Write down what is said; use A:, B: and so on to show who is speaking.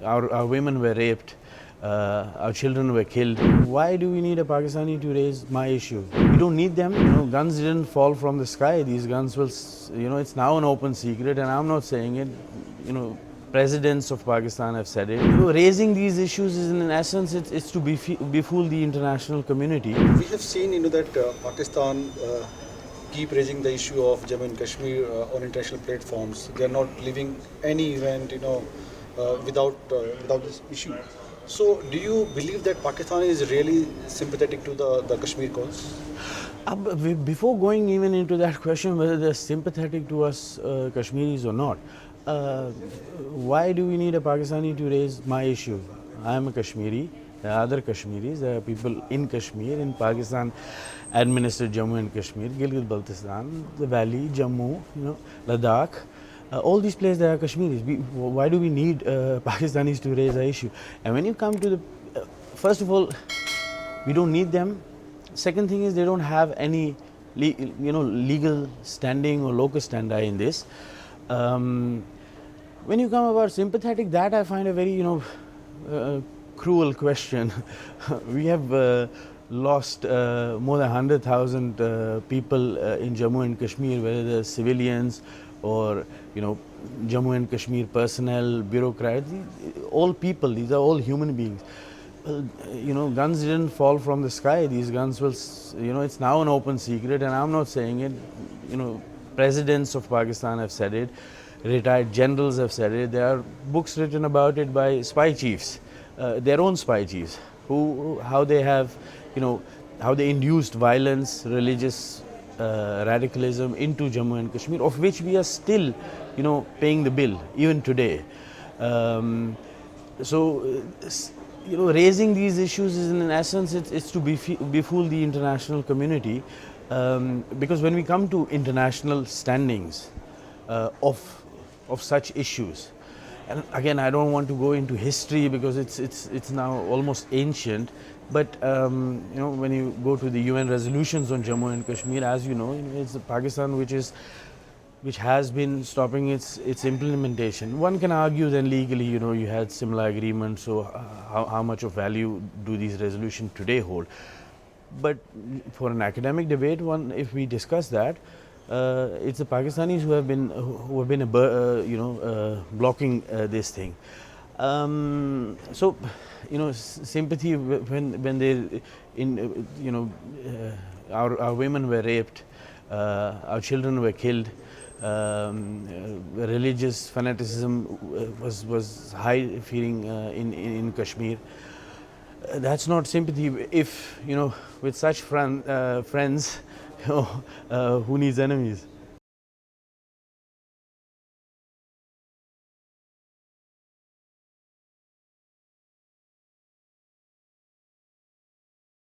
A: our women were raped, our children were killed. Why do we need a Pakistani to raise my issue? We don't need them. Guns didn't fall from the sky. These guns will, it's now an open secret, and I'm not saying it. Presidents of Pakistan have said it. Raising these issues is, in essence, it's to befool the international community.
B: We have seen, that Pakistan keep raising the issue of Jammu and Kashmir on international platforms. They are not leaving any event, without this issue. So, do you believe that Pakistan is really sympathetic to the Kashmir cause?
A: Before going even into that question, whether they're sympathetic to us Kashmiris or not, why do we need a Pakistani to raise my issue? I am a Kashmiri. There are other Kashmiris. There are people in Kashmir, in Pakistan, administered Jammu and Kashmir, Gilgit-Baltistan, the Valley, Jammu, Ladakh. All these places there are Kashmiris. Why do we need Pakistanis to raise the issue? And when you come to first of all, we don't need them. Second thing is they don't have any, legal standing or locus standi in this. When you come about sympathetic, that I find a very, cruel question. We have lost more than 100,000 people in Jammu and Kashmir, whether they're civilians or, Jammu and Kashmir personnel, bureaucrats, all people, these are all human beings. Guns didn't fall from the sky. These guns will, it's now an open secret, and I'm not saying it. Presidents of Pakistan have said it, retired generals have said it. There are books written about it by spy chiefs, their own spy chiefs, how they have, how they induced violence, religious radicalism into Jammu and Kashmir, of which we are still, paying the bill even today. Raising these issues is, in essence, it's to befool the international community, because when we come to international standings of such issues, and again, I don't want to go into history because it's now almost ancient, but when you go to the UN resolutions on Jammu and Kashmir, as you know, it's Pakistan which has been stopping its implementation. One can argue then legally, you had similar agreements, so how much of value do these resolutions today hold? But for an academic debate, if we discuss that, it's the Pakistanis who have been blocking this thing. Sympathy when they our women were raped, our children were killed. Religious fanaticism was high feeling in Kashmir. That's not sympathy. If with such friends, who needs enemies?